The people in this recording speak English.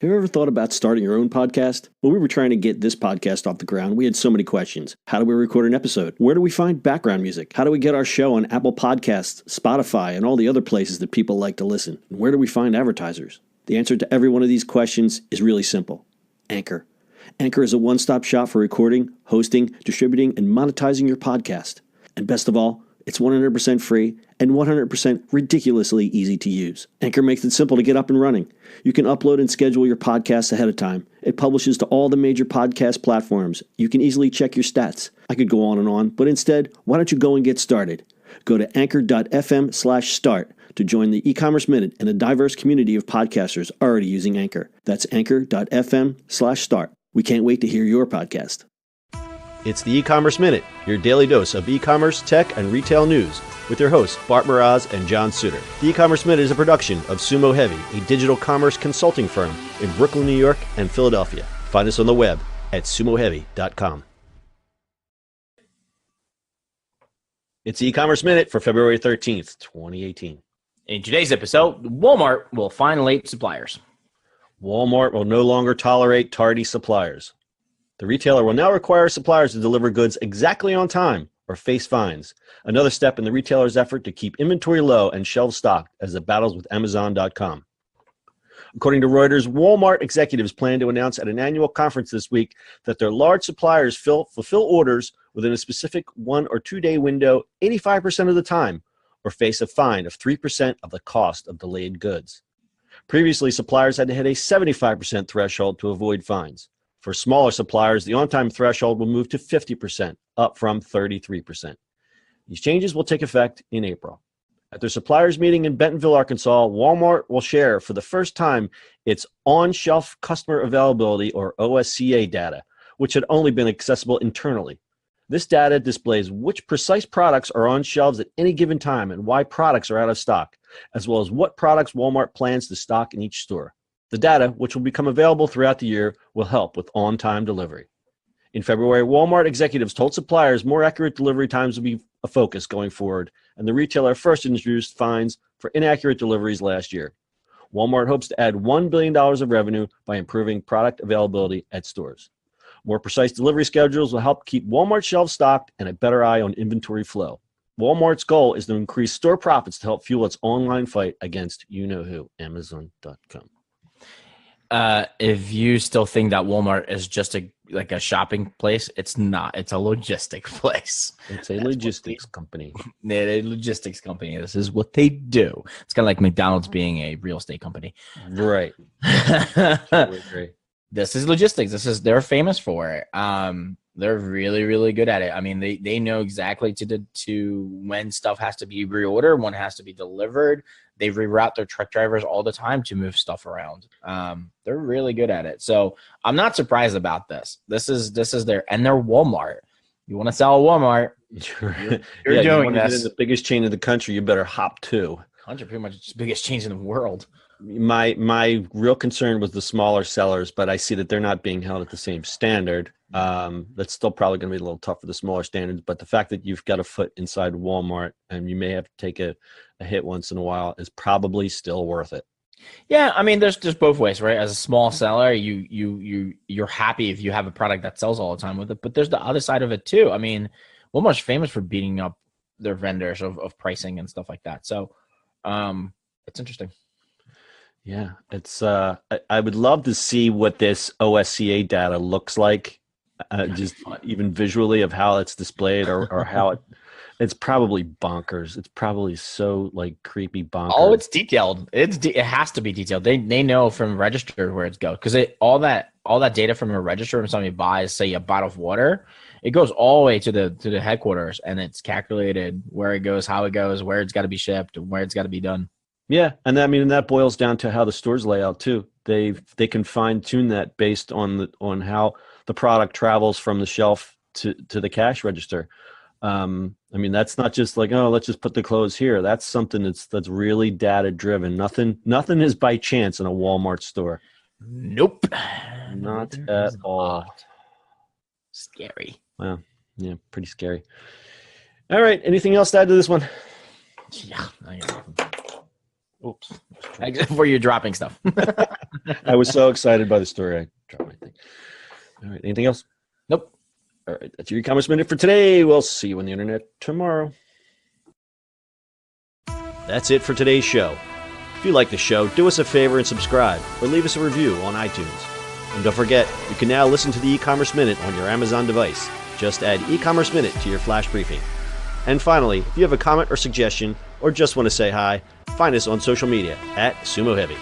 Have you ever thought about starting your own podcast? When we were trying to get this podcast off the ground, we had so many questions. How do we record an episode? Where do we find background music? How do we get our show on Apple Podcasts, Spotify, and all the other places that people like to listen? And where do we find advertisers? The answer to every one of these questions is really simple. Anchor. Anchor is a one-stop shop for recording, hosting, distributing, and monetizing your podcast. And best of all, it's 100% free and 100% ridiculously easy to use. Anchor makes it simple to get up and running. You can upload and schedule your podcasts ahead of time. It publishes to all the major podcast platforms. You can easily check your stats. I could go on, but instead, why don't you go and get started? Go to anchor.fm/start to join the e-commerce minute and a diverse community of podcasters already using Anchor. That's anchor.fm/start. We can't wait to hear your podcast. It's the e-commerce minute, your daily dose of e-commerce, tech, and retail news with your hosts Bart Mraz and John Suter. The e-commerce minute is a production of Sumo Heavy, a digital commerce consulting firm in Brooklyn, New York, and Philadelphia. Find us on the web at sumoheavy.com. It's the e-commerce minute for February 13th, 2018. In today's episode, Walmart will fine late suppliers. Walmart will no longer tolerate tardy suppliers. The retailer will now require suppliers to deliver goods exactly on time or face fines, another step in the retailer's effort to keep inventory low and shelves stocked as it battles with Amazon.com. According to Reuters, Walmart executives plan to announce at an annual conference this week that their large suppliers fulfill orders within a specific 1 or 2 day window 85% of the time or face a fine of 3% of the cost of delayed goods. Previously, suppliers had to hit a 75% threshold to avoid fines. For smaller suppliers, the on-time threshold will move to 50%, up from 33%. These changes will take effect in April. At their suppliers meeting in Bentonville, Arkansas, Walmart will share for the first time its on-shelf customer availability, or OSCA data, which had only been accessible internally. This data displays which precise products are on shelves at any given time and why products are out of stock, as well as what products Walmart plans to stock in each store. The data, which will become available throughout the year, will help with on-time delivery. In February, Walmart executives told suppliers more accurate delivery times will be a focus going forward, and the retailer first introduced fines for inaccurate deliveries last year. Walmart hopes to add $1 billion of revenue by improving product availability at stores. More precise delivery schedules will help keep Walmart shelves stocked and a better eye on inventory flow. Walmart's goal is to increase store profits to help fuel its online fight against you-know-who, Amazon.com. If you still think that Walmart is just a shopping place, it's not. It's a logistic place. It's a logistics company. A logistics company. This is what they do. It's kind of like McDonald's being a real estate company. Right. Totally agree. This is logistics. They're famous for it. They're really, really good at it. I mean, they know exactly to when stuff has to be reordered, when it has to be delivered. They reroute their truck drivers all the time to move stuff around. They're really good at it. So I'm not surprised about this. This is they're Walmart. You want to sell a Walmart? You're doing this. The biggest chain in the country. You better hop to. Pretty much the biggest chains in the world. My real concern was the smaller sellers, but I see that they're not being held at the same standard. That's still probably going to be a little tough for the smaller standards, but the fact that you've got a foot inside Walmart and you may have to take a hit once in a while is probably still worth it. Yeah, I mean, there's both ways, right? As a small seller, you're happy if you have a product that sells all the time with it, but there's the other side of it too. I mean, Walmart's famous for beating up their vendors of pricing and stuff like that. So, it's interesting. Yeah, it's. I would love to see what this OSCA data looks like, just even visually of how it's displayed or how it's probably bonkers. It's probably so creepy bonkers. Oh, it's detailed. It has to be detailed. They know from register where it's go because all that data from a register when somebody buys, say, a bottle of water, it goes all the way to the headquarters and it's calculated where it goes, how it goes, where it's got to be shipped, and where it's got to be done. Yeah, and that boils down to how the stores lay out too. They can fine tune that based on how the product travels from the shelf to the cash register. I mean, that's not just let's just put the clothes here. That's something that's really data driven. Nothing is by chance in a Walmart store. Nope, not at all. Scary. Wow, yeah, pretty scary. All right, anything else to add to this one? Yeah, Oops. Except for you dropping stuff. I was so excited by the story. I dropped my thing. All right. Anything else? Nope. All right. That's your e-commerce minute for today. We'll see you on the internet tomorrow. That's it for today's show. If you like the show, do us a favor and subscribe or leave us a review on iTunes. And don't forget, you can now listen to the e-commerce minute on your Amazon device. Just add e-commerce minute to your flash briefing. And finally, if you have a comment or suggestion or just want to say hi, find us on social media at Sumo Heavy.